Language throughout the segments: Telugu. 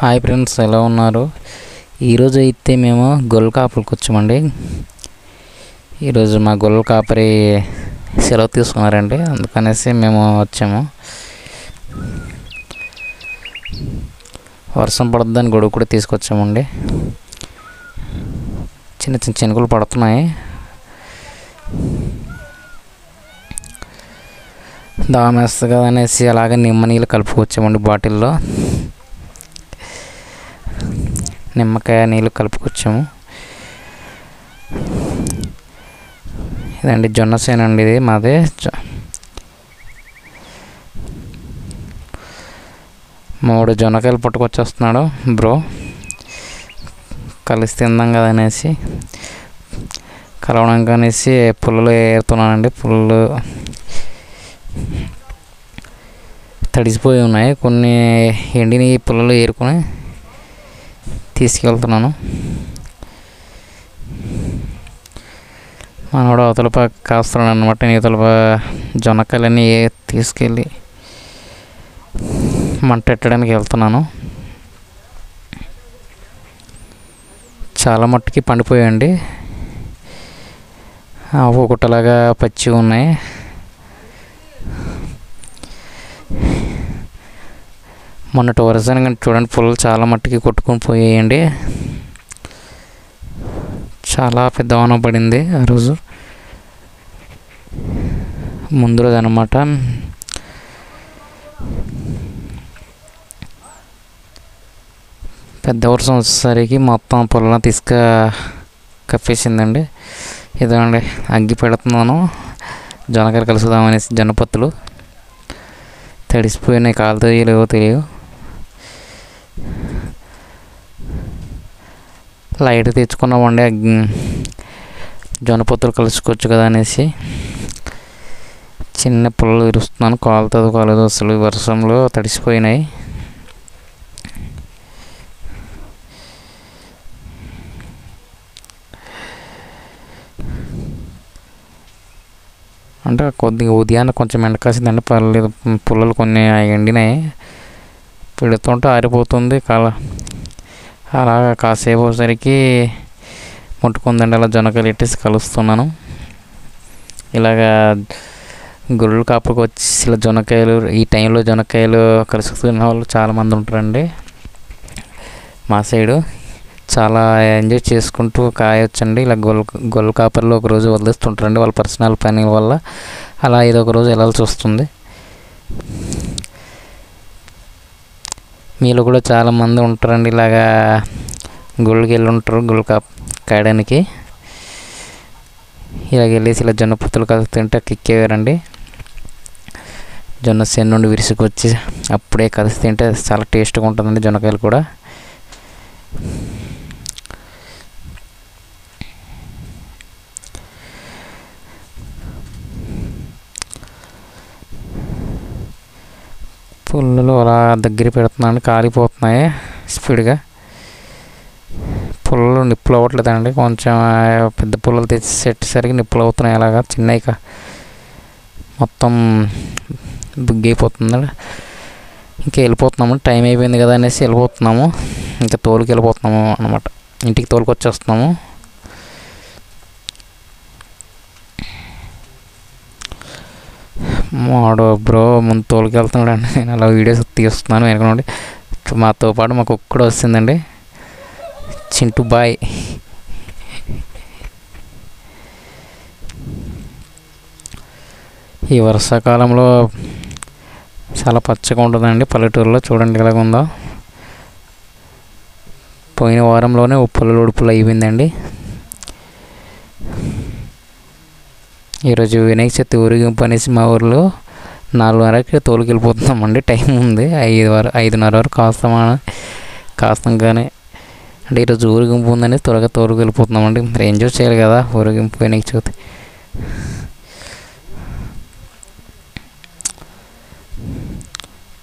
హాయ్ ఫ్రెండ్స్, ఎలా ఉన్నారు? ఈరోజు అయితే మేము గొల్ల కాపరికి వచ్చామండి. ఈరోజు మా గొల్ల కాపరి సెలవు తీసుకున్నారండి, అందుకనేసి మేము వచ్చాము. వర్షం పడుతుందని గొడుగు కూడా తీసుకొచ్చామండి. చిన్న చిన్న చినుకులు పడుతున్నాయి. దాహం వేస్తుంది కదా అనేసి అలాగే నిమ్మ నీళ్ళు కలుపుకొచ్చామండి. బాటిల్లో నిమ్మకాయ నీళ్ళు కలుపుకొచ్చాము. ఇదండి జొన్న సేను అండి, ఇది మాదే. మూడు జొన్నకాయలు పట్టుకొచ్చేస్తున్నాడు బ్రో, కలిసి తిందాం కదా అనేసి, కలవడానికి అనేసి పుల్లలు ఏరుతున్నానండి. పుల్లలు తడిసిపోయి ఉన్నాయి, కొన్ని ఎండిని పుల్లలు ఏరుకొని తీసుకెళ్తున్నాను. మనోడు అవతల కాస్తున్నాడు అన్నమాట. నేను ఇవతల జొన్నకాయలన్నీ తీసుకెళ్ళి మంట పెట్టడానికి వెళ్తున్నాను. చాలా మట్టుకి పండిపోయాయండి, ఒకటిలాగా పచ్చి ఉన్నాయి. మొన్నటి వర్షానికి చూడండి, పుల్లలు చాలా మట్టుకి కొట్టుకొని పోయాయండి. చాలా పెద్ద వాన పడింది ఆ రోజు, ముందు రోజు అన్నమాట. పెద్ద వర్షం వచ్చేసరికి మొత్తం పొలం కప్పేసిందండి. ఇదండి అగ్గి పెడుతున్నాను, జొన్నకాయలు కలుసుదామనేసి. జొన్నపత్తులు తడిసిపోయినాయి, కాలుతో లేవో తెలియదు. లైట్ తెచ్చుకున్నామండి, జొన్నపత్తులు కలుసుకోవచ్చు కదా అనేసి. చిన్న పుల్లలు విరుస్తున్నాను, కాలుతో కాలేదు అసలు, వర్షంలో తడిసిపోయినాయి. అంటే కొద్దిగా ఉదయాన్నే కొంచెం ఎండ కాసిందండి, పర్లేదు. పుల్లలు కొన్ని ఎండినాయి, పెడుతుంటే ఆరిపోతుంది అలాగా. కాసేపు వచ్చేసరికి ముట్టుకుందండి, అలా జొన్నకాయలు ఎట్టేసి కలుస్తున్నాను. ఇలాగా గొర్రెల కాపుకి వచ్చి ఇలా జొన్నకాయలు, ఈ టైంలో జొన్నకాయలు కలుసుకున్న వాళ్ళు చాలామంది ఉంటారండి మా సైడు. చాలా ఎంజాయ్ చేసుకుంటూ కాయొచ్చండి. ఇలా గొల్ల కాపర్లో ఒకరోజు వదిలేస్తుంటారండి, వాళ్ళ పర్సనల్ పని వల్ల. అలా ఇది ఒక రోజు వెళ్ళాల్సి వస్తుంది. మీలో కూడా చాలామంది ఉంటారండి ఇలాగా గొళ్ళకి వెళ్ళి ఉంటారు, గొల్ల కాయడానికి. ఇలాగ వెళ్ళేసి ఇలా జొన్న పొత్తులు కలిసి తింటే కిక్కేవారండి. జొన్న సేను నుండి విరుసుకొచ్చి అప్పుడే కలిసి తింటే చాలా టేస్ట్గా ఉంటుందండి జొన్నకాయలు కూడా. పుల్లలు అలా దగ్గర పెడుతున్నాను, కాలిపోతున్నాయి స్పీడ్గా. పుల్లలు నిప్పులు అవ్వట్లేదండి, కొంచెం పెద్ద పుల్లలు తెచ్చేసరికి నిప్పులు అవుతున్నాయి. అలాగా చిన్నవి మొత్తం బుగ్గైపోతుంది. ఇంకా వెళ్ళిపోతున్నాము, టైం అయిపోయింది కదా అనేసి వెళ్ళిపోతున్నాము. ఇంకా తోలుకి వెళ్ళిపోతున్నాము అన్నమాట, ఇంటికి తోలుకొచ్చేస్తున్నాము. మాడు బ్రో ముందు తోలుకి వెళ్తున్నాడు అండి, నేను అలా వీడియోస్ తీస్తున్నాను వెనక నుండి. మాతో పాటు మాకు ఒక్కడు వస్తుందండి, చింటూ బాయ్. ఈ వర్షాకాలంలో చాలా పచ్చగా ఉంటుందండి పల్లెటూరులో. చూడండి ఎలాగ ఉందో. పోయిన వారంలోనే ఉప్పులు ఉడుపులు అయిపోయిందండి. ఈరోజు వినాయక చవితి ఊరేగింపు అనేసి మా ఊరిలో 4:30కి తోలుకి వెళ్ళిపోతున్నామండి. టైం ఉంది, 5:30 వరకు కాస్తాం. కానీ అంటే ఈరోజు ఊరేగింపు ఉందని త్వరగా తోలుకి వెళ్ళిపోతున్నామండి. మరి ఎంజాయ్ చేయాలి కదా ఊరేగింపు, వినాయక చవితి.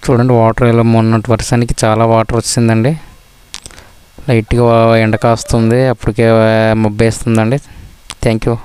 చూడండి వాటర్ ఇలా మొన్నటి వర్షానికి చాలా వాటర్ వచ్చిందండి. లైట్గా ఎండ కాస్తుంది, అప్పటికే మబ్బేస్తుందండి. Thank you.